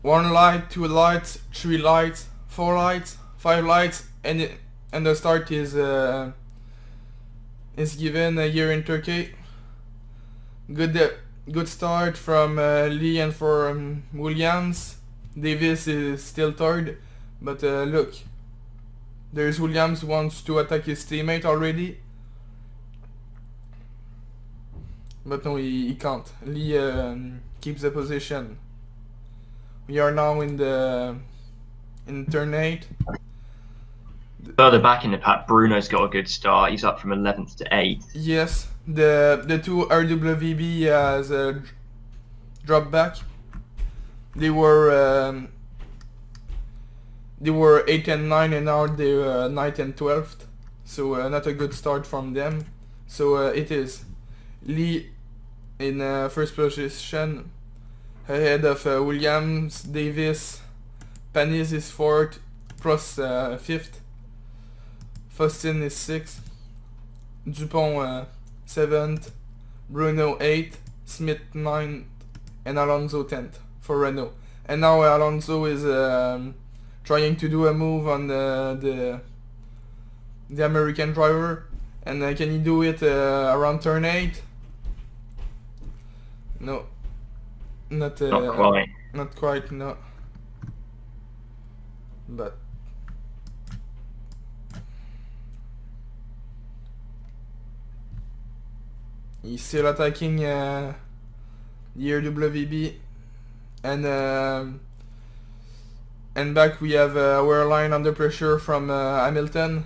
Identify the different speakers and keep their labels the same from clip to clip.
Speaker 1: 1 light, 2 lights, 3 lights, 4 lights, 5 lights, and the start is given here in Turkey. Good good start from Lee and from Williams. Davis is still third, but look, there's Williams wants to attack his teammate already, but no, he can't. Lee keeps the position. We are now in turn 8.
Speaker 2: Further back in the pack, Bruno's got a good start. He's up from 11th to 8th.
Speaker 1: Yes, the two RWB has dropped back. They were 8 and 9, and now they're 9th and 12th. So not a good start from them. So it is Lee in first position, ahead of Williams, Davis. Panis is 4th, Prost 5th. Faustin is 6th. Dupont 7th. Bruno 8th. Smith 9th. And Alonso 10th for Renault. And now Alonso is trying to do a move on the American driver. And can he do it around turn 8? No. Not
Speaker 2: quite.
Speaker 1: Not quite, no. But he's still attacking the RWB, and back we have our line under pressure from Hamilton.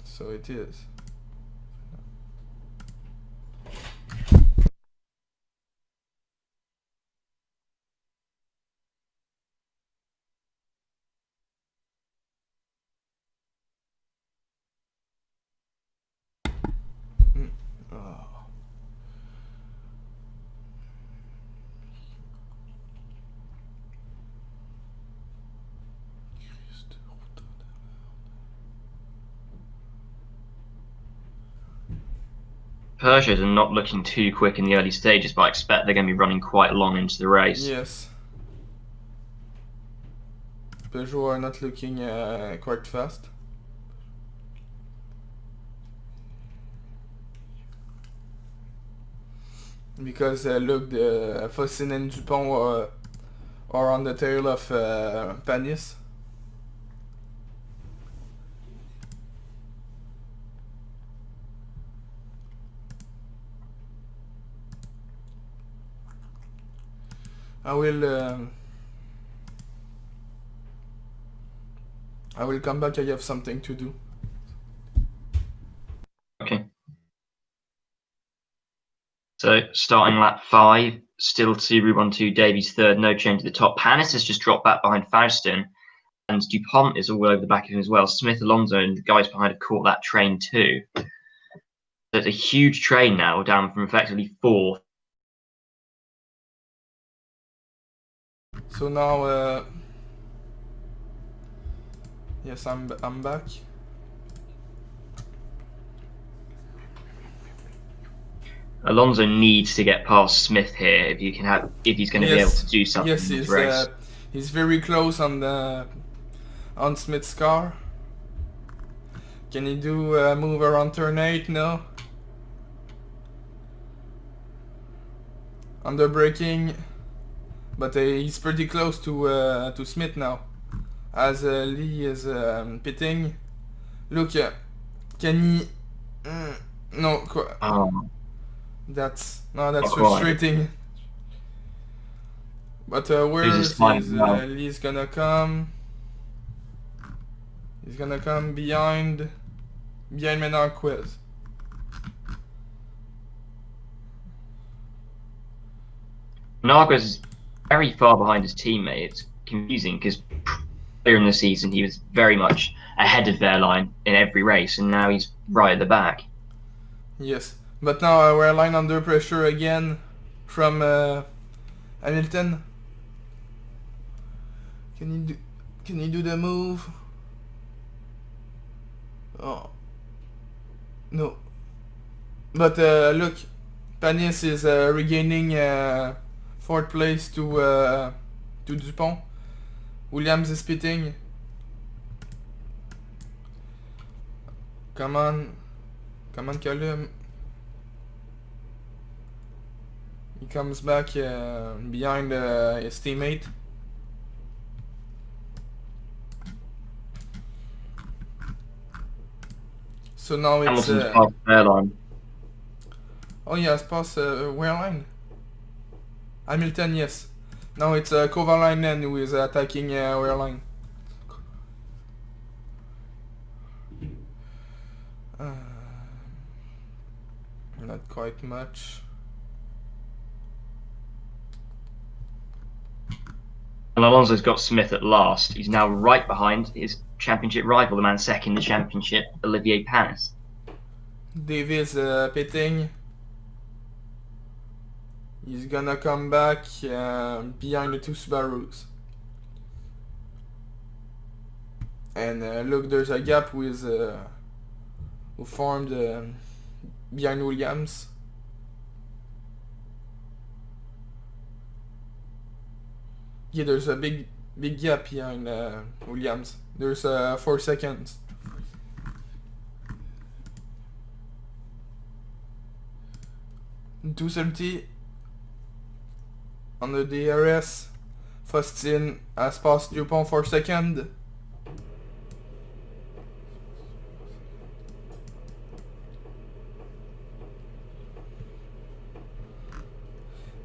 Speaker 1: So it is. Oh.
Speaker 2: Peugeots are not looking too quick in the early stages, but I expect they're going to be running quite long into the race.
Speaker 1: Yes. Peugeot are not looking quite fast. Because look, the Faustin and Dupont are on the tail of Panis. I will come back. I have something to do.
Speaker 2: Okay. So starting lap 5, still 2-1-2, Davies third, no change at the top. Panis has just dropped back behind Faustin, and Dupont is all over the back of him as well. Smith, Alonso, and the guys behind have caught that train too. There's a huge train now, down from effectively 4th.
Speaker 1: So now, yes, I'm back.
Speaker 2: Alonso needs to get past Smith here if he's going to be able to do something in this race.
Speaker 1: He's very close on Smith's car. Can he do a move around turn 8? No. Under braking, but he's pretty close to Smith now, as Lee is pitting. Look, can he? No. That's frustrating. But where is Lee's gonna come? He's gonna come behind Menarquez.
Speaker 2: Menarquez is very far behind his teammate. It's confusing because earlier in the season he was very much ahead of their line in every race, and now he's right at the back.
Speaker 1: Yes, but now we're line under pressure again from Hamilton. Can you do the move? Oh no. But look, Panis is regaining 4th place to Dupont. Williams is pitting. Come on, Callum. He comes back behind his teammate. So now it's...
Speaker 2: Hamilton's past airline.
Speaker 1: Oh yes, past where line? Hamilton, yes. Now it's Kovalainen who is attacking where line. Not quite much.
Speaker 2: And Alonso's got Smith at last. He's now right behind his championship rival, the man second in the championship, Olivier Panis.
Speaker 1: Davis pitting. He's gonna come back behind the 2 Subarus. And look, there's a gap with who formed behind Williams. Yeah, there's a big gap behind Williams. There's 4 seconds. .270 on the DRS. Faustin has passed Dupont for second.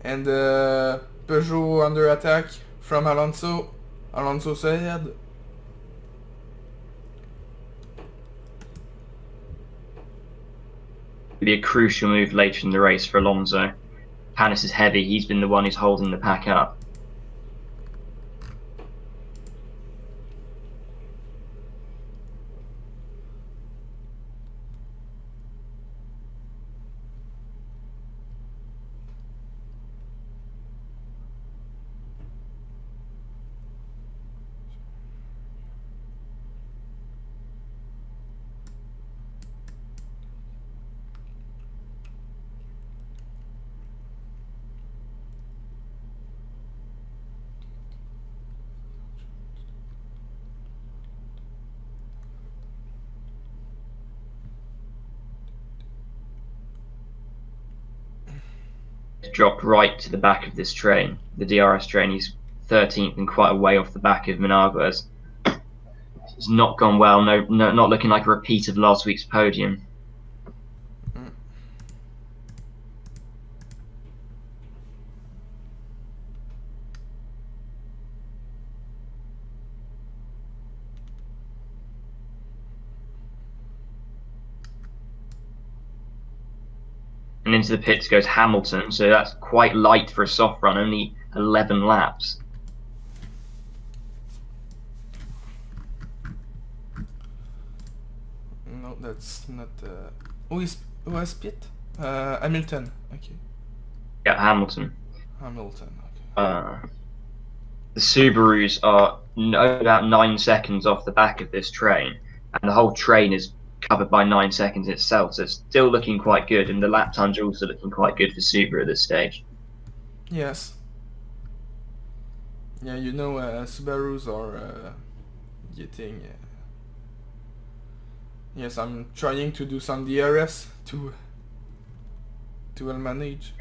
Speaker 1: And Peugeot under attack from Alonso. Alonso's ahead.
Speaker 2: Be a crucial move later in the race for Alonso. Panis is heavy. He's been the one who's holding the pack up. Dropped right to the back of this train, the DRS train. He's 13th and quite a way off the back of Managua. It's not gone well. No, not looking like a repeat of last week's podium. And into the pits goes Hamilton, so that's quite light for a soft run, only 11 laps.
Speaker 1: No, that's not... who has pit? Hamilton, okay.
Speaker 2: Yeah, Hamilton.
Speaker 1: Hamilton, okay.
Speaker 2: The Subarus are about 9 seconds off the back of this train, and the whole train is covered by 9 seconds itself, so it's still looking quite good, and the lap times are also looking quite good for Subaru at this stage.
Speaker 1: Yes. Yeah, you know, Subarus are getting... Yes, I'm trying to do some DRS to well manage.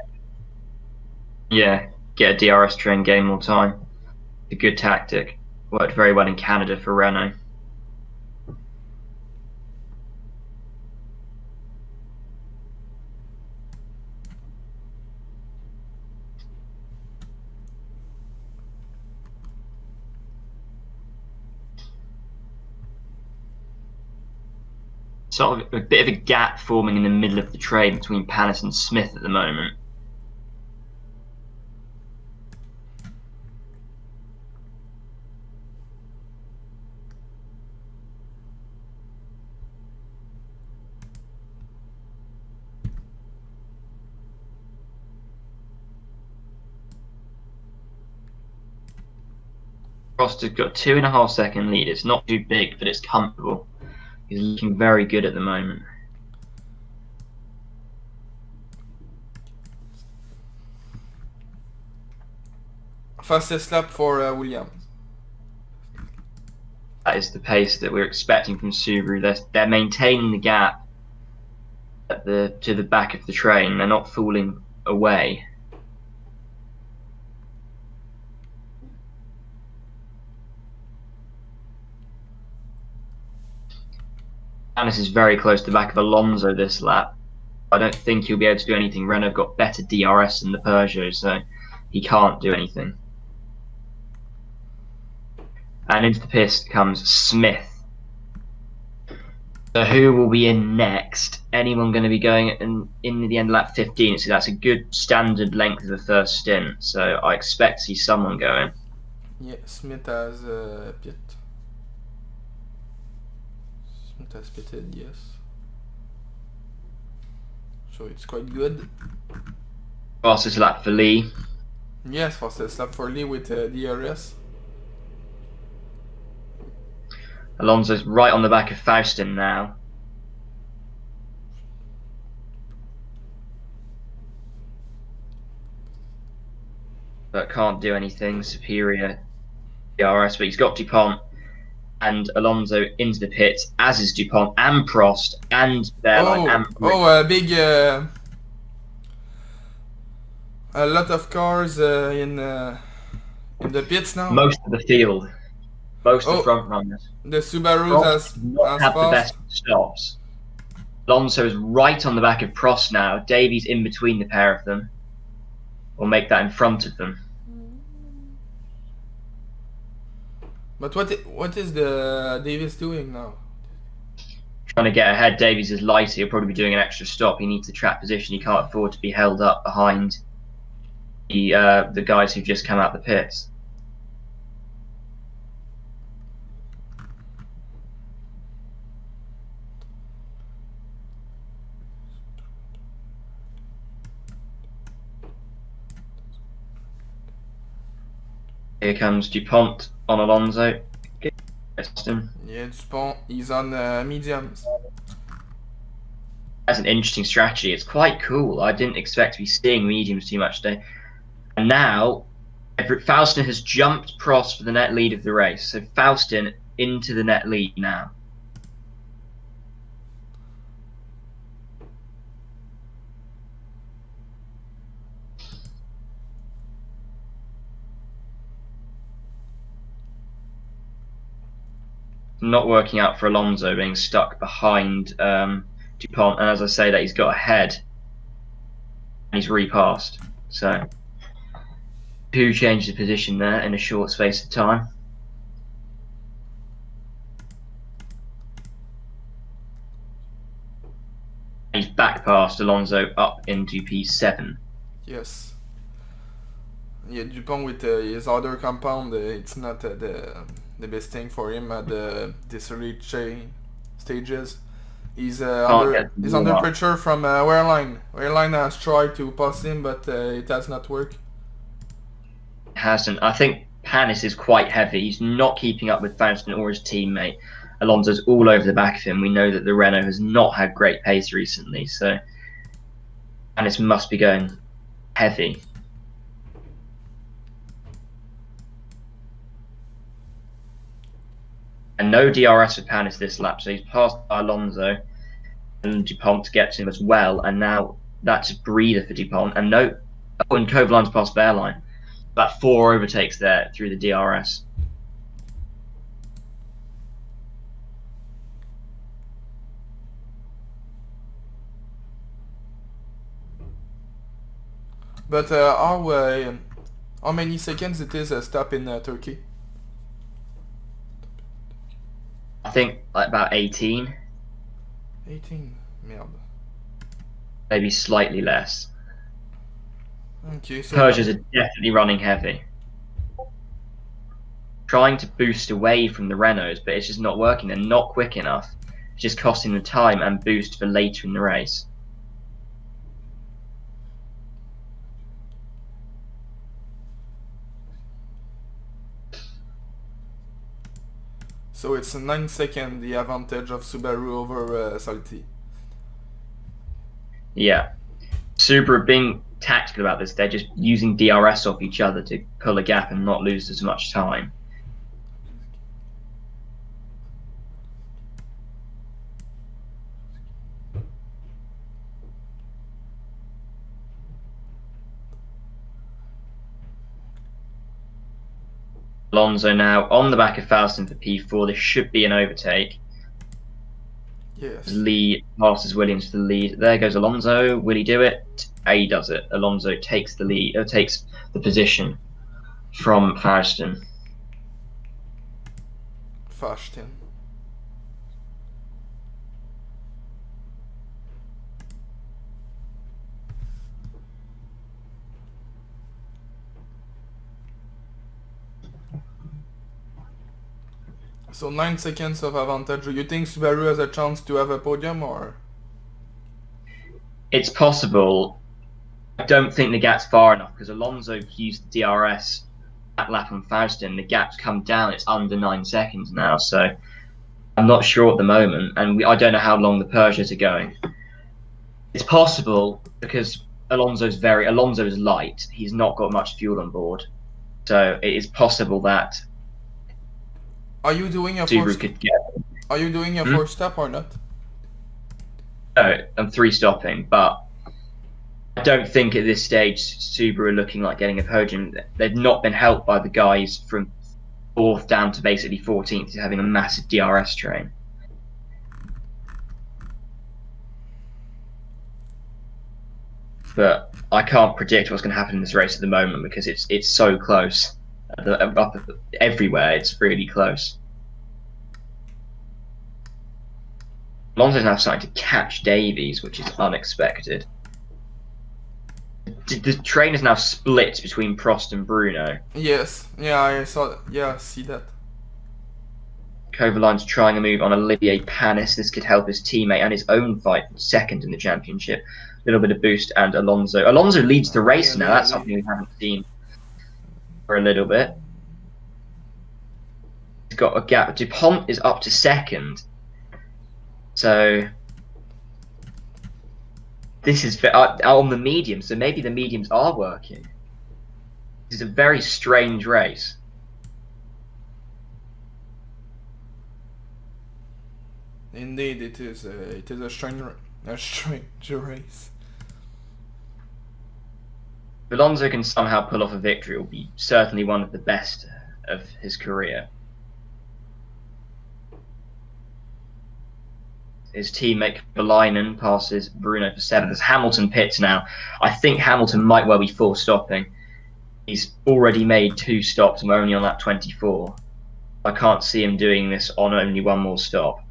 Speaker 2: Yeah, get a DRS train, gain more time. A good tactic. Worked very well in Canada for Renault. Sort of a bit of a gap forming in the middle of the train between Panis and Smith at the moment. Prost has got 2.5 second lead. It's not too big, but it's comfortable. He's looking very good at the moment.
Speaker 1: Fastest lap for Williams.
Speaker 2: That is the pace that we're expecting from Subaru. They're maintaining the gap to the back of the train. They're not falling away. Panis is very close to the back of Alonso this lap. I don't think he'll be able to do anything. Renault have got better DRS than the Peugeot, so he can't do anything. And into the pit comes Smith. So who will be in next? Anyone going to be going in the end of lap 15? So that's a good standard length of the first stint. So I expect to see someone going.
Speaker 1: Yeah, Smith has pit. Smith has pitted, yes. So it's quite good.
Speaker 2: Fastest lap for Lee.
Speaker 1: Yes, fastest lap for Lee with DRS.
Speaker 2: Alonso's right on the back of Faustin now. But can't do anything. Superior DRS, but he's got Dupont and Alonso into the pits, as is Dupont and Prost and Wehrlein.
Speaker 1: Big... a lot of cars in the pits now.
Speaker 2: Most of the field. Most of the front runners.
Speaker 1: The Subarus has
Speaker 2: not had the best stops. Alonso is right on the back of Prost now. Davies in between the pair of them. Or make that in front of them.
Speaker 1: But what is the Davies doing now?
Speaker 2: Trying to get ahead. Davies is lighter. He'll probably be doing an extra stop. He needs the track position. He can't afford to be held up behind the guys who've just come out the pits. Here comes Dupont on Alonso.
Speaker 1: Yeah, Dupont, he's on mediums.
Speaker 2: That's an interesting strategy. It's quite cool. I didn't expect to be seeing mediums too much today. And now, Faustin has jumped Prost for the net lead of the race. So Faustin into the net lead now. Not working out for Alonso, being stuck behind Dupont, and as I say that, he's got ahead and he's repassed. So who changed the position there in a short space of time? He's back past Alonso up into P7.
Speaker 1: Yes. Yeah, Dupont with his other compound, it's not the best thing for him at this early stages. He's under pressure from Wehrlein. Wehrlein has tried to pass him, but it has not worked.
Speaker 2: It hasn't. I think Panis is quite heavy. He's not keeping up with Faustin or his teammate. Alonso's all over the back of him. We know that the Renault has not had great pace recently, so Panis must be going heavy. And no DRS for Panis this lap, so he's passed by Alonso and Dupont to get to him as well. And now that's a breather for Dupont. And and Kovalain's past Wehrlein. About 4 overtakes there through the DRS.
Speaker 1: But how many seconds it is a stop in Turkey?
Speaker 2: I think like about 18.
Speaker 1: 18? Merde.
Speaker 2: Maybe slightly less.
Speaker 1: Okay, so
Speaker 2: Peugeots are definitely running heavy. Trying to boost away from the Renaults, but it's just not working. They're not quick enough. It's just costing them time and boost for later in the race.
Speaker 1: So it's a 9 second the advantage of Subaru over Salty.
Speaker 2: Yeah. Subaru being tactical about this. They're just using DRS off each other to pull a gap and not lose as much time. Alonso now on the back of Faustin for P4. This should be an overtake.
Speaker 1: Yes.
Speaker 2: Lee passes Williams to the lead. There goes Alonso. Will he do it? He does it. Alonso takes the lead, takes the position from Faustin.
Speaker 1: Faustin. So 9 seconds of advantage. Do you think Subaru has a chance to have a podium, or?
Speaker 2: It's possible. I don't think the gap's far enough because Alonso used the DRS that lap on Faustin. The gap's come down. It's under 9 seconds now. So I'm not sure at the moment, and I don't know how long the Peugeots are going. It's possible because Alonso is light. He's not got much fuel on board, so it is possible that
Speaker 1: Are you doing a
Speaker 2: Subaru could get.
Speaker 1: Are you doing a 4-stop or not?
Speaker 2: No, I'm 3-stopping, but I don't think at this stage Subaru are looking like getting a podium. They've not been helped by the guys from 4th down to basically 14th having a massive DRS train. But I can't predict what's going to happen in this race at the moment because it's so close. Everywhere, it's really close. Alonso's now starting to catch Davies, which is unexpected. The train is now split between Prost and Bruno.
Speaker 1: Yes. Yeah, I saw that. Yeah, I see that.
Speaker 2: Kovaline's trying a move on Olivier Panis. This could help his teammate and his own fight for 2nd in the championship. A little bit of boost, and Alonso leads the race now. That's something we haven't seen for a little bit. He's got a gap. DuPont is up to 2nd. So this is on the medium. So maybe the mediums are working. This is a very strange race.
Speaker 1: Indeed, it is a strange race.
Speaker 2: If Alonso can somehow pull off a victory, it will be certainly one of the best of his career. His teammate Kovalainen passes Bruno for 7th as Hamilton pits now. I think Hamilton might well be 4-stopping. He's already made 2 stops and we're only on lap 24. I can't see him doing this on only one more stop.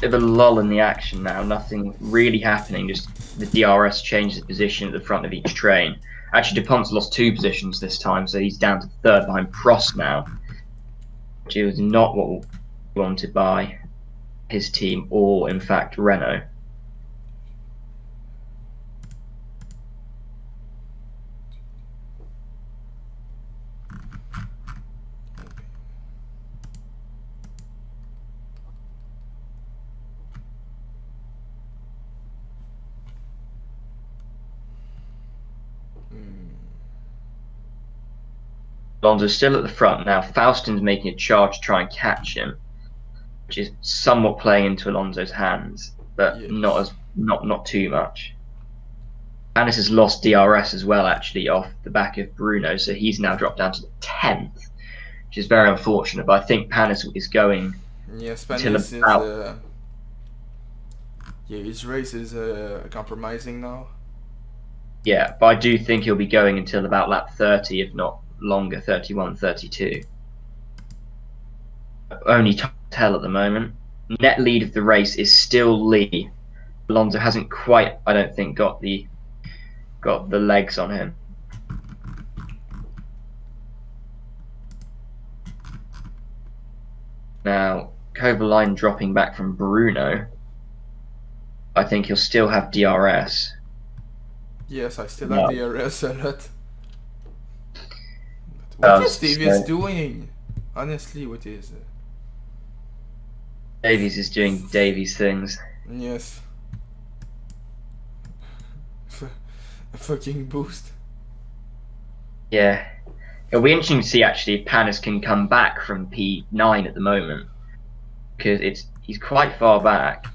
Speaker 2: Bit of a lull in the action now, nothing really happening, just the DRS changes the position at the front of each train. Actually, DuPont's lost 2 positions this time, so he's down to 3rd behind Prost now, which is not what wanted by his team or, in fact, Renault. Alonso's still at the front now. Faustin's making a charge to try and catch him, which is somewhat playing into Alonso's hands, but
Speaker 1: Yes.
Speaker 2: not too much. Panis has lost DRS as well, actually, off the back of Bruno, so he's now dropped down to the 10th, which is very unfortunate. But I think Panis is going
Speaker 1: Yes,
Speaker 2: until
Speaker 1: Panis is.
Speaker 2: about
Speaker 1: Yeah, his race is compromising now.
Speaker 2: yeah, but I do think he'll be going until about lap 30, if not longer, 31, 32. Only time to tell at the moment. Net lead of the race is still Lee. Alonso hasn't quite, I don't think, got the legs on him. Now, Kovalainen dropping back from Bruno. I think he'll still have DRS.
Speaker 1: Yes, I still have DRS a lot. But what is
Speaker 2: So-
Speaker 1: Davies doing? Honestly, what is?
Speaker 2: Davies is doing Davies things.
Speaker 1: Yes. A fucking boost.
Speaker 2: Yeah. It'll be interesting to see actually if Panis can come back from P9 at the moment. Because he's quite far back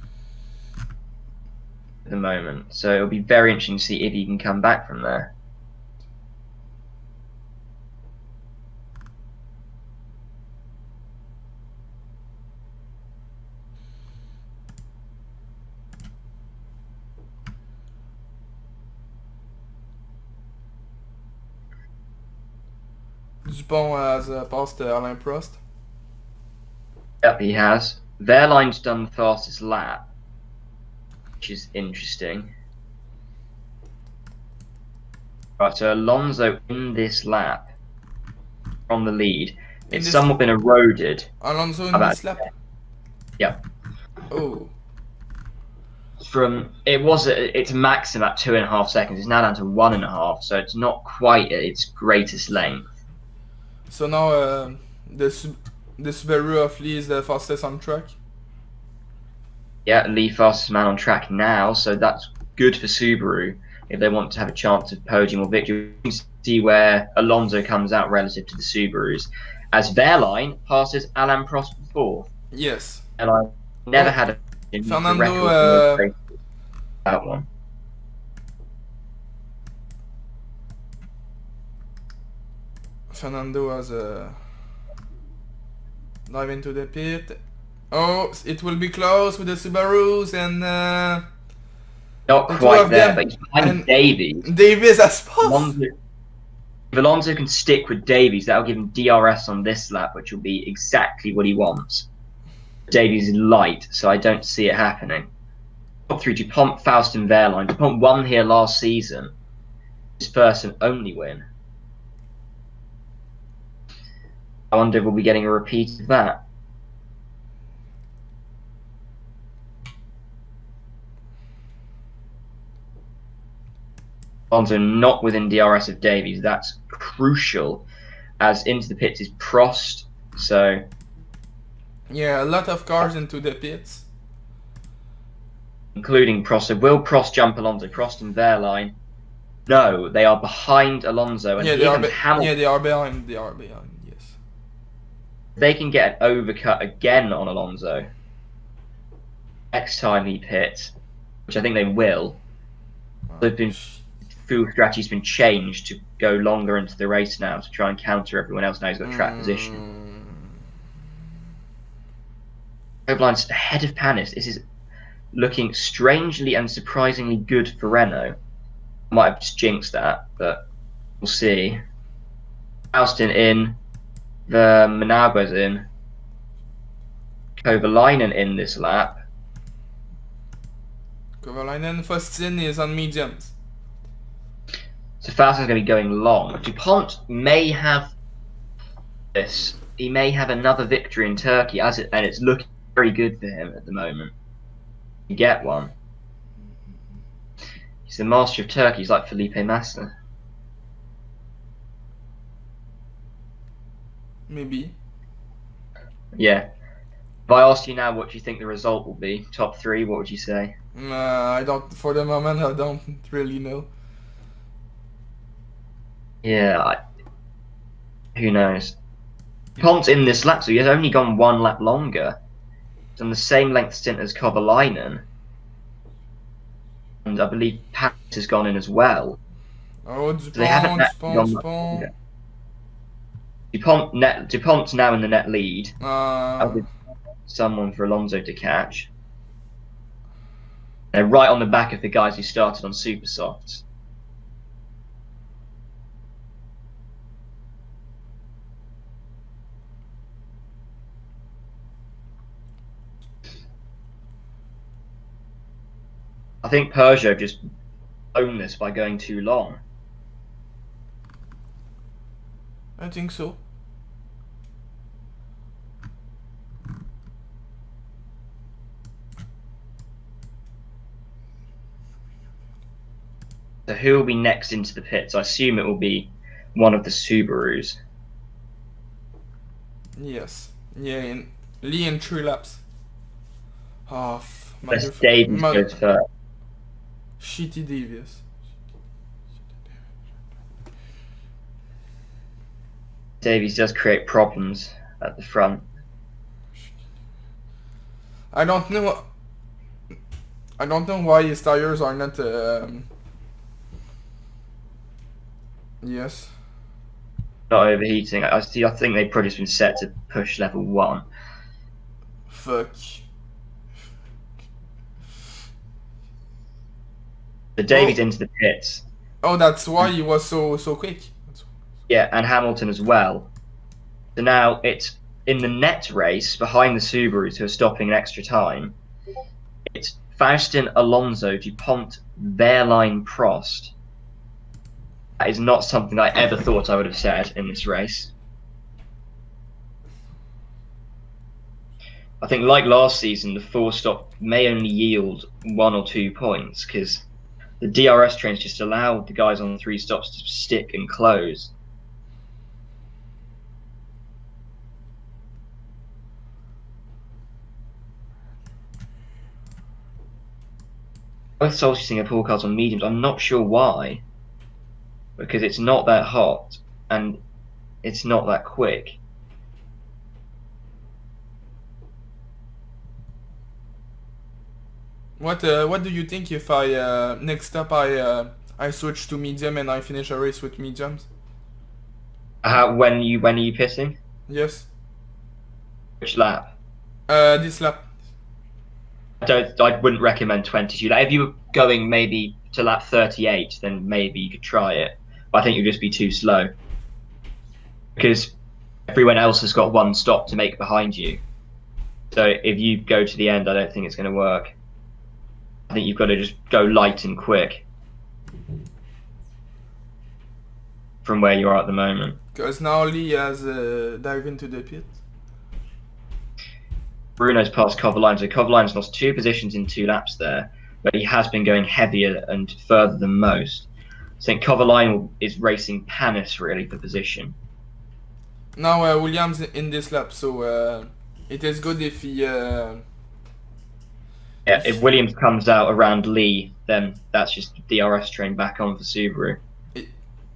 Speaker 2: at the moment. So it'll be very interesting to see if he can come back from there.
Speaker 1: Dupont has passed Alain Prost.
Speaker 2: Yep, he has. Wehrlein's done the fastest lap, which is interesting. Right, so Alonso in this lap from the lead. It's somewhat been eroded.
Speaker 1: Alonso in this lap?
Speaker 2: Yep.
Speaker 1: Oh.
Speaker 2: It's max about 2.5 seconds. It's now down to 1.5, so it's not quite at its greatest length.
Speaker 1: So now the Subaru of Lee is the fastest on track?
Speaker 2: Yeah, Lee fastest man on track now, so that's good for Subaru if they want to have a chance of podium or victory. You can see where Alonso comes out relative to the Subarus. As Wehrlein passes Alain Prost before.
Speaker 1: Yes.
Speaker 2: Wehrlein never had a
Speaker 1: Fernando,
Speaker 2: record that one.
Speaker 1: Fernando has dive into the pit. Oh, it will be close with the Subarus and
Speaker 2: not quite there, but he's behind Davies.
Speaker 1: Davies has passed.
Speaker 2: If Alonso can stick with Davies, that'll give him DRS on this lap, which will be exactly what he wants. Davies is light, so I don't see it happening. Top 3, DuPont, Faustin, Wehrlein. DuPont won here last season. His first and only win. I wonder if we'll be getting a repeat of that. Alonso not within DRS of Davies. That's crucial, as into the pits is Prost. So
Speaker 1: yeah, a lot of cars into the pits,
Speaker 2: including Prost. So will Prost jump Alonso? Prost and Wehrlein. No, they are behind Alonso, and
Speaker 1: yeah,
Speaker 2: Hamilton.
Speaker 1: Yeah, they are behind. They are behind. Yes.
Speaker 2: They can get an overcut again on Alonso next time he pits, which I think they will. They've been. Fuel strategy's been changed to go longer into the race now to try and counter everyone else. Now he's got track position. Kovalainen's ahead of Panis. This is looking strangely and surprisingly good for Renault. I might have just jinxed that, but we'll see. Faustin in. The Manabu's in. Kovalainen in this lap.
Speaker 1: Kovalainen Faustin is on mediums.
Speaker 2: So Faustin's going to be going long. DuPont may have this. He may have another victory in Turkey, and it's looking very good for him at the moment. You get one. He's the master of Turkey. He's like Felipe Massa.
Speaker 1: Maybe.
Speaker 2: Yeah. If I asked you now what do you think the result will be, top 3, what would you say?
Speaker 1: I don't. For the moment, I don't really know.
Speaker 2: Yeah, Who knows? Dupont's in this lap, so he has only gone 1 lap longer. He's on the same length stint as Kovalainen. And I believe Paris has gone in as well.
Speaker 1: Oh,
Speaker 2: So they haven't actually gone much longer. Dupont's now in the net lead. With someone for Alonso to catch. They're right on the back of the guys who started on super softs. I think Peugeot just owned this by going too long.
Speaker 1: I think so.
Speaker 2: So who will be next into the pits? I assume it will be one of the Subarus.
Speaker 1: Yes. Yeah, in Lee in 3 laps. Oh,
Speaker 2: Davies goes first.
Speaker 1: Shitty Davies.
Speaker 2: Davies does create problems at the front.
Speaker 1: I don't know why his tires are not. Yes.
Speaker 2: Not overheating. I think they've probably just been set to push level 1.
Speaker 1: Fuck.
Speaker 2: So Davies into the pits.
Speaker 1: Oh, that's why he was so quick.
Speaker 2: Yeah, and Hamilton as well. So now it's in the net race behind the Subarus who are stopping in extra time. It's Faustin, Alonso, Dupont, Wehrlein, Prost. That is not something I ever thought I would have said in this race. I think, like last season, the 4-stop may only yield 1 or 2 points because the DRS trains just allow the guys on 3 stops to stick and close. Both Salty Singapore cars on mediums. I'm not sure why, because it's not that hot and it's not that quick.
Speaker 1: What do you think if I next up I switch to medium and I finish a race with mediums?
Speaker 2: When are you pitting?
Speaker 1: Yes.
Speaker 2: Which lap?
Speaker 1: This lap.
Speaker 2: I wouldn't recommend 22. Like, if you were going maybe to lap 38, then maybe you could try it. But I think you'd just be too slow because everyone else has got 1 stop to make behind you. So if you go to the end, I don't think it's going to work. I think you've got to just go light and quick from where you are at the moment.
Speaker 1: Because now Lee has dived into the pit.
Speaker 2: Bruno's passed Kovalainen, so Kovalaine's lost 2 positions in 2 laps there, but he has been going heavier and further than most. I think Kovalainen is racing Panis really for position.
Speaker 1: Now Williams in this lap, so it is good if he...
Speaker 2: Yeah, if Williams comes out around Lee, then that's just the DRS train back on for Subaru.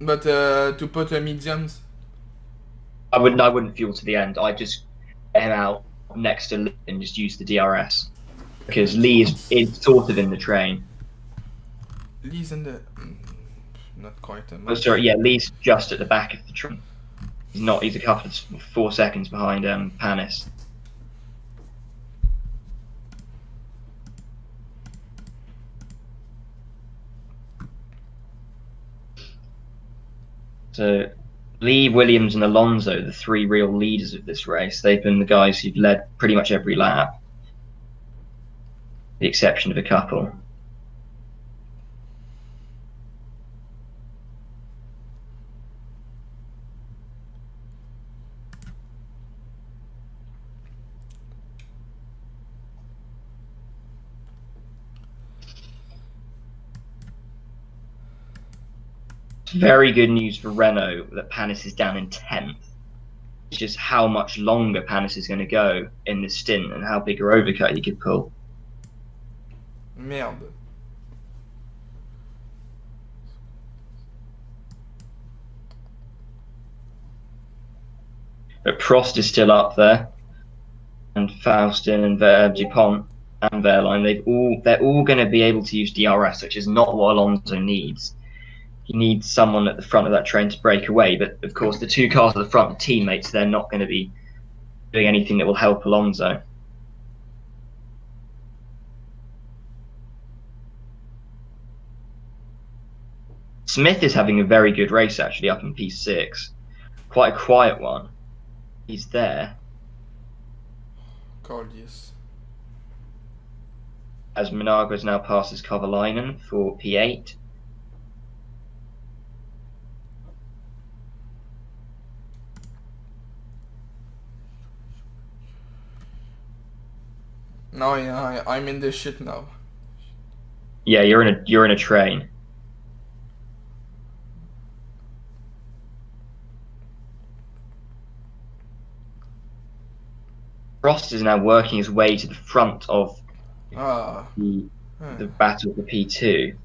Speaker 1: But to put mediums?
Speaker 2: I wouldn't fuel to the end. I'd just get him out next to Lee and just use the DRS. Because Lee is sort of in the train.
Speaker 1: Lee's in the... not quite.
Speaker 2: Oh, sorry, yeah, Lee's just at the back of the train. He's a couple of 4 seconds behind Panis. So Lee, Williams and Alonso, the 3 real leaders of this race, they've been the guys who've led pretty much every lap, with the exception of a couple. Very good news for Renault that Panis is down in 10th. It's just how much longer Panis is going to go in this stint and how big a overcut he could pull.
Speaker 1: Merde.
Speaker 2: But Prost is still up there, and Faustin and DuPont and Wehrlein, they're all going to be able to use DRS, which is not what Alonso needs. He needs someone at the front of that train to break away. But of course, the two cars at the front, the teammates, they're not going to be doing anything that will help Alonso. Smith is having a very good race actually up in P6. Quite a quiet one. He's there.
Speaker 1: Gorgeous.
Speaker 2: As Managos now passes Kovalainen for P8.
Speaker 1: No, yeah, I'm in this shit now.
Speaker 2: Yeah, you're in a train. Prost is now working his way to the front of the battle for P2.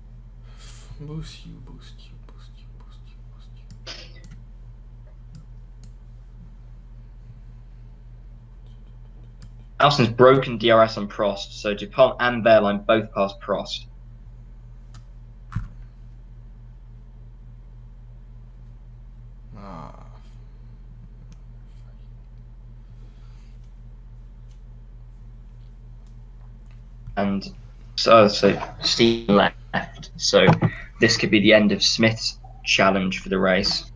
Speaker 1: Boost you, boost you, boost you, boost you, boost you.
Speaker 2: Alston's broken DRS on Prost, so DuPont and Wehrlein both passed Prost. And so Stephen left. So this could be the end of Smith's challenge for the race.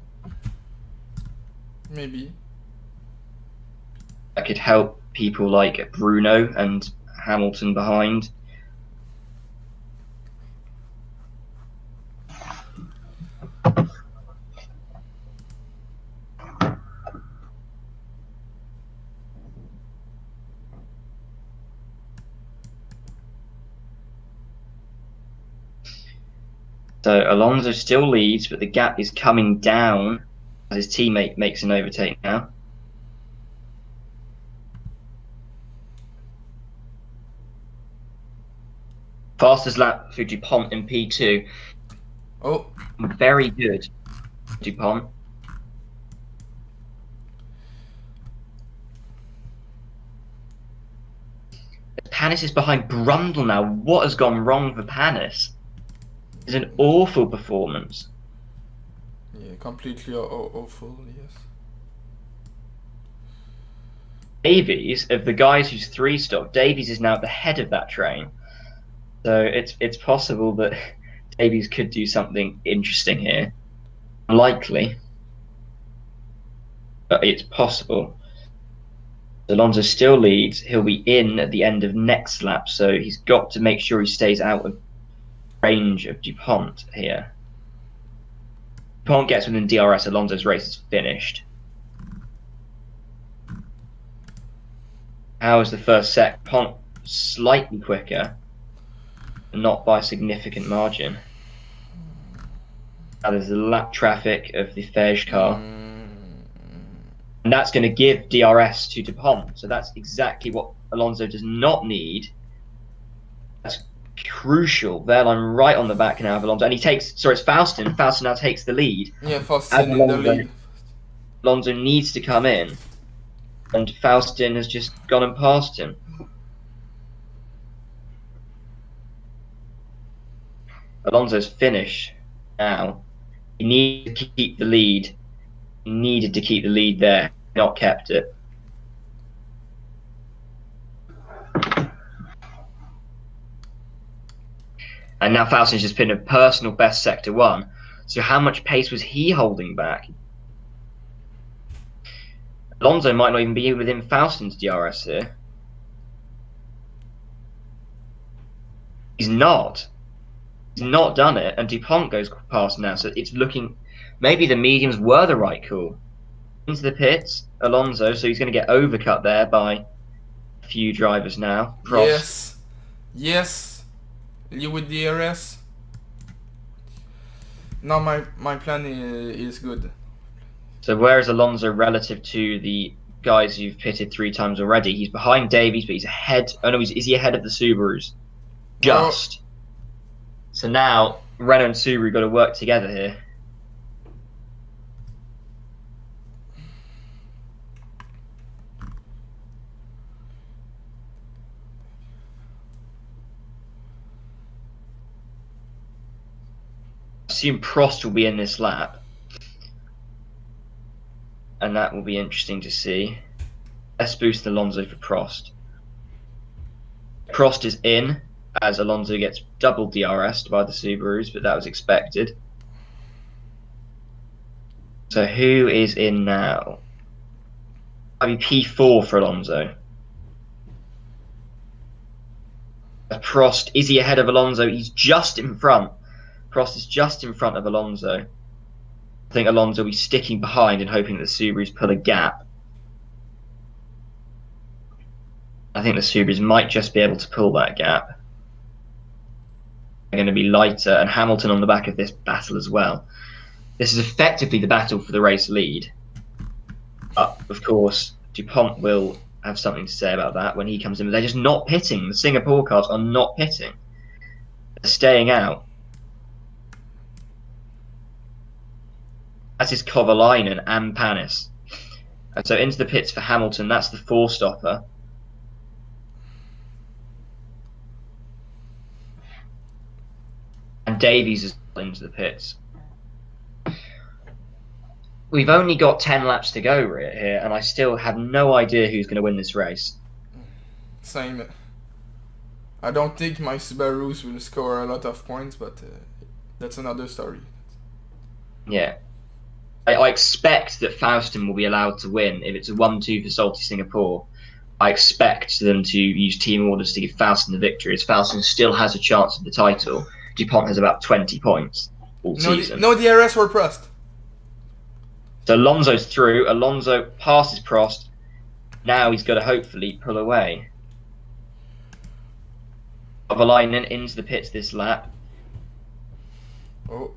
Speaker 1: Maybe.
Speaker 2: That could help people like Bruno and Hamilton behind. So Alonso still leads, but the gap is coming down as his teammate makes an overtake now. Fastest lap for DuPont in P2.
Speaker 1: Oh.
Speaker 2: Very good, DuPont. Panis is behind Brundle now. What has gone wrong for Panis? It's an awful performance.
Speaker 1: Yeah, completely awful, yes.
Speaker 2: Davies, of the guys who's 3-stop, Davies is now at the head of that train. So it's possible that Davies could do something interesting here. Unlikely, but it's possible. Alonso still leads. He'll be in at the end of next lap, so he's got to make sure he stays out of range of DuPont here. DuPont gets within DRS, Alonso's race is finished. How is the first set? DuPont slightly quicker, but not by a significant margin. Now there's the lap traffic of the Fege car. And that's going to give DRS to DuPont. So that's exactly what Alonso does not need. That's crucial. Wehrlein right on the back now of Alonso. And he takes, sorry, it's Faustin. Faustin now takes the lead.
Speaker 1: Yeah, Faustin in the lead.
Speaker 2: Alonso needs to come in. And Faustin has just gone and passed him. Alonso's finished now. He needed to keep the lead. He needed to keep the lead there. Not kept it. And now Faustin's just pinned a personal best sector 1. So how much pace was he holding back? Alonso might not even be within Faustin's DRS here. He's not. He's not done it, and DuPont goes past now, so it's looking... Maybe the mediums were the right call. Into the pits, Alonso, so he's going to get overcut there by a few drivers now. Prost.
Speaker 1: Yes. Yes. You with DRS. Now my plan is good.
Speaker 2: So where is Alonso relative to the guys who've pitted 3 times already? He's behind Davies, but he's ahead. Oh no, is he ahead of the Subarus? Just. So now Renault and Subaru got to work together here. assume Prost will be in this lap. And that will be interesting to see. Let's boost Alonso for Prost. Prost is in, as Alonso gets double DRS'd by the Subarus, but that was expected. So who is in now? Maybe P4 for Alonso. Prost, is he ahead of Alonso? He's just in front. Prost is just in front of Alonso. I think Alonso will be sticking behind and hoping that the Subarus pull a gap. I think the Subarus might just be able to pull that gap. They're going to be lighter, and Hamilton on the back of this battle as well. This is effectively the battle for the race lead. But, of course, DuPont will have something to say about that when he comes in. They're just not pitting. The Singapore cars are not pitting. They're staying out. That is Kovalainen and Panis. And so into the pits for Hamilton, that's the 4-stopper. And Davies is into the pits. We've only got 10 laps to go here, and I still have no idea who's going to win this race.
Speaker 1: Same. I don't think my Subarus will score a lot of points, but that's another story.
Speaker 2: Yeah. I expect that Faustin will be allowed to win. If it's a 1-2 for Salty Singapore, I expect them to use team orders to give Faustin the victory, as Faustin still has a chance of the title. DuPont has about 20 points all season.
Speaker 1: No DRS or Prost.
Speaker 2: So Alonso's through. Alonso passes Prost. Now he's got to hopefully pull away. Kovalainen into the pits this lap.
Speaker 1: Oh.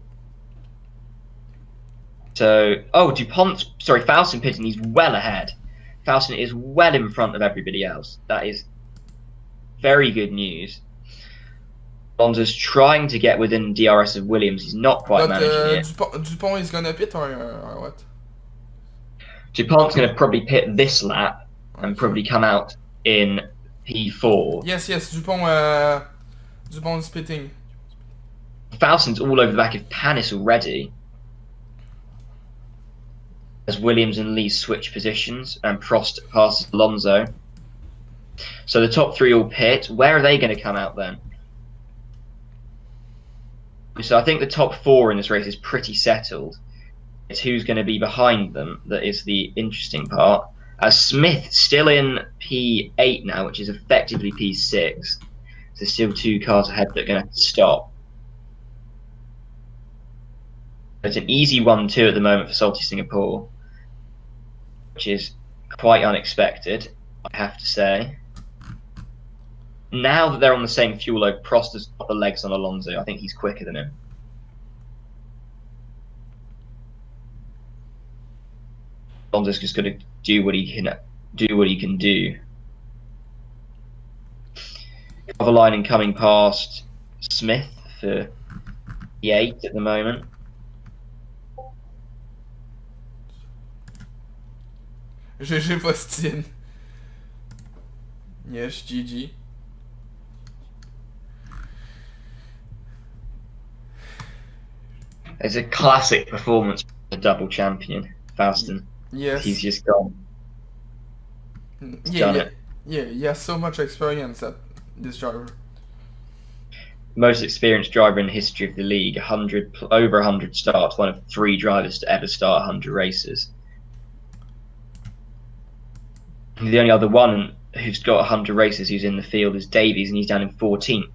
Speaker 2: So, Faustin pitting. He's well ahead. Faustin is well in front of everybody else. That is very good news. Alonso's trying to get within DRS of Williams. He's not quite managing it.
Speaker 1: Dupont is gonna pit or what?
Speaker 2: DuPont's going to probably pit this lap and probably come out in P4.
Speaker 1: Yes, Dupont's pitting.
Speaker 2: Faustin's all over the back of Panis already. As Williams and Lee switch positions and Prost passes Alonso. So the top 3 all pit. Where are they going to come out then? So I think the top 4 in this race is pretty settled. It's who's going to be behind them that is the interesting part. Smith still in P8 now, which is effectively P6. So still 2 cars ahead that are going to have to stop. It's an easy 1-2 at the moment for Salty Singapore, which is quite unexpected, I have to say. Now that they're on the same fuel load, Prost has got the legs on Alonso. I think he's quicker than him. Alonso's just got to do what he can do. Kovalainen coming past Smith for P8 at the moment.
Speaker 1: GG Postine. Yes, GG.
Speaker 2: It's a classic performance for the double champion, Faustin.
Speaker 1: Yes.
Speaker 2: He's just gone.
Speaker 1: Yeah, he has so much experience, that this driver.
Speaker 2: Most experienced driver in the history of the league, over 100 starts, one of 3 drivers to ever start 100 races. The only other one who's got 100 races who's in the field is Davies, and he's down in 14th.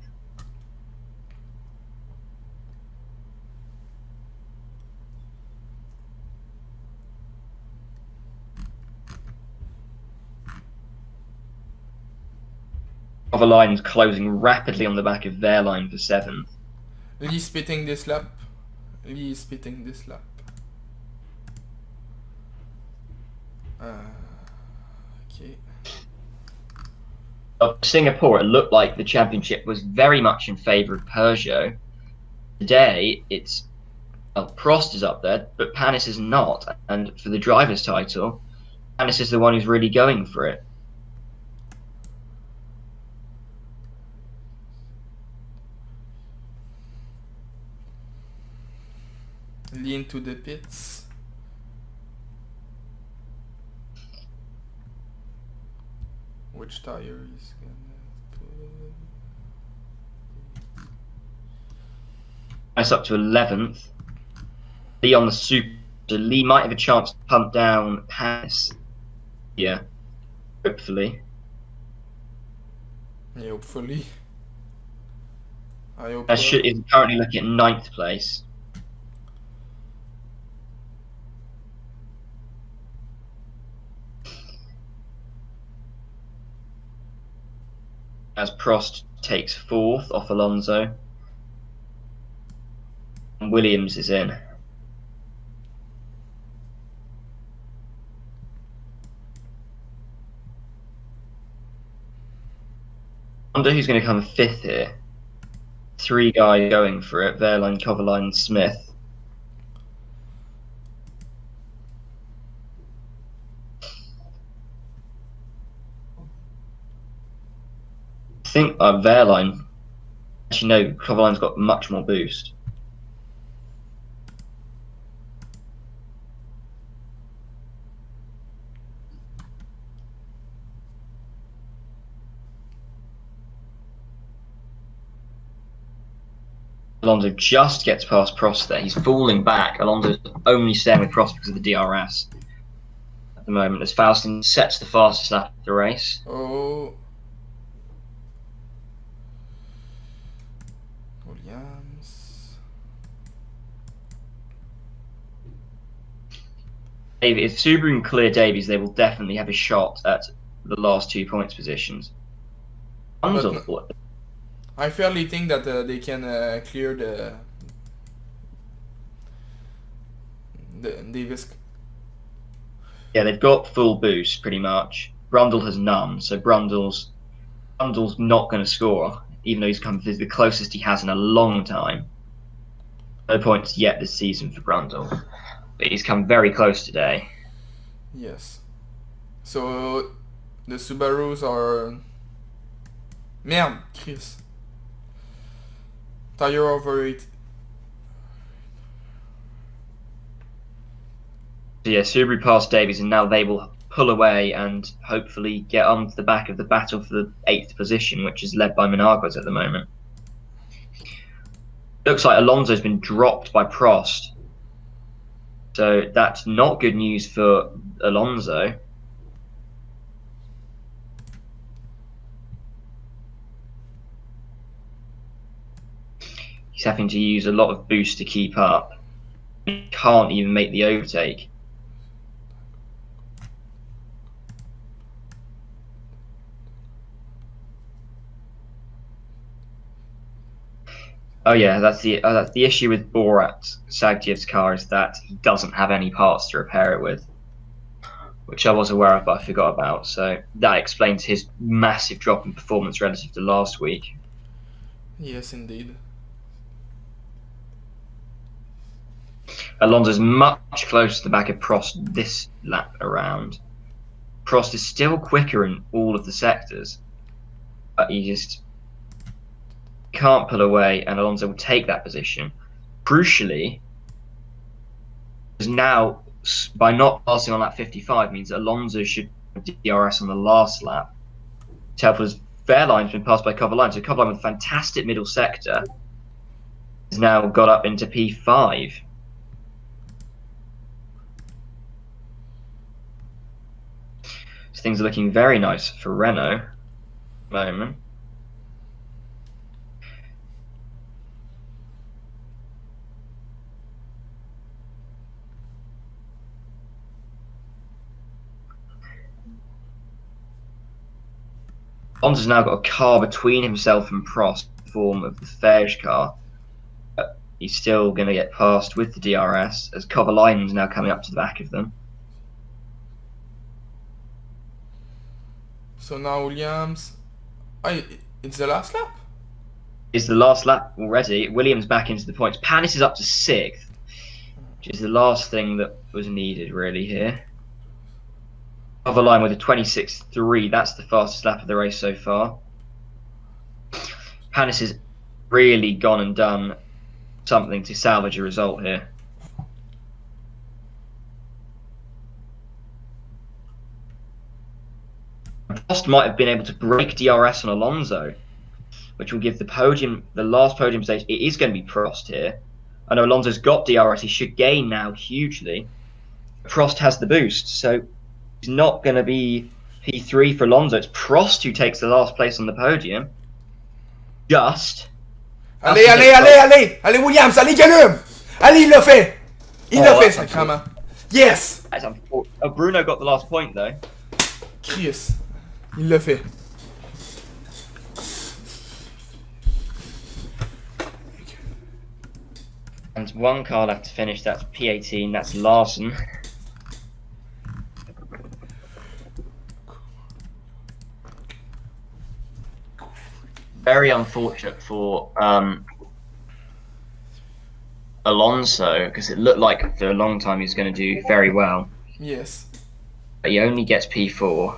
Speaker 2: Kovalainen's closing rapidly on the back of their line for 7th.
Speaker 1: Lee's pitting this lap. Okay.
Speaker 2: Of Singapore, it looked like the championship was very much in favour of Peugeot. Today, Prost is up there, but Panis is not. And for the driver's title, Panis is the one who's really going for it.
Speaker 1: really into the pits. Which tire is gonna put?
Speaker 2: That's up to 11th. Lee on the super. Lee might have a chance to punt down Panis. Yeah, hopefully.
Speaker 1: Yeah, hopefully. I hope.
Speaker 2: Is currently looking at 9th place. As Prost takes 4th off Alonso. And Williams is in. I wonder who's going to come 5th here. 3 guys going for it: Wehrlein, Kovalainen, Smith. I think Wehrlein. Actually, no, Kovalainen's got much more boost. Alonso just gets past Prost there. He's falling back. Alonso's only staying with Prost because of the DRS at the moment, as Faustin sets the fastest lap of the race.
Speaker 1: Oh. Williams.
Speaker 2: If Subaru can clear Davies, they will definitely have a shot at the last 2 points positions.
Speaker 1: I fairly think that they can clear the Davis.
Speaker 2: Yeah, they've got full boost pretty much. Brundle has none, so Brundle's not going to score, even though he's come the closest he has in a long time. No points yet this season for Brundle, but he's come very close today.
Speaker 1: Yes. So the Subarus are. Merde, Chris. Tire overheat.
Speaker 2: So yeah, Subaru passed Davies, and now they will pull away and hopefully get onto the back of the battle for the 8th position, which is led by Menarguez at the moment. Looks like Alonso's been dropped by Prost, so that's not good news for Alonso. He's having to use a lot of boost to keep up. He can't even make the overtake. Oh yeah, that's the issue with Borat Sagdiev's car, is that he doesn't have any parts to repair it with, which I was aware of but I forgot about. So that explains his massive drop in performance relative to last week.
Speaker 1: Yes, indeed.
Speaker 2: Alonso's much closer to the back of Prost this lap around. Prost is still quicker in all of the sectors, but he just can't pull away, and Alonso will take that position. Crucially, is now, by not passing on lap 55, means that Alonso should have DRS on the last lap. Telfer's Wehrlein's been passed by Kovalainen, so Kovalainen with a fantastic middle sector has now got up into P5. So things are looking very nice for Renault at the moment. Alonso's now got a car between himself and Prost in the form of the Fage car. But he's still going to get past with the DRS, as Kovalainen's now coming up to the back of them.
Speaker 1: So now Williams. It's the last lap?
Speaker 2: It's the last lap already. Williams back into the points. Panis is up to 6th, which is the last thing that was needed really here. Kovalainen with a 26.3. That's the fastest lap of the race so far. Panis has really gone and done something to salvage a result here. Prost might have been able to break DRS on Alonso, which will give the last podium stage. It is going to be Prost here. I know Alonso's got DRS. He should gain now hugely. Prost has the boost, so it's not going to be P3 for Alonso. It's Prost who takes the last place on the podium.
Speaker 1: Allez, allez, Williams, allez, Gallum! Allez, il l'a fait! Il l'a fait, sacrément. Yes!
Speaker 2: Oh, Bruno got the last point, though.
Speaker 1: Chris, il l'a fait.
Speaker 2: And one car left to finish. That's P18. That's Larson. Very unfortunate for Alonso, because it looked like for a long time he was going to do very well.
Speaker 1: Yes.
Speaker 2: But he only gets P4.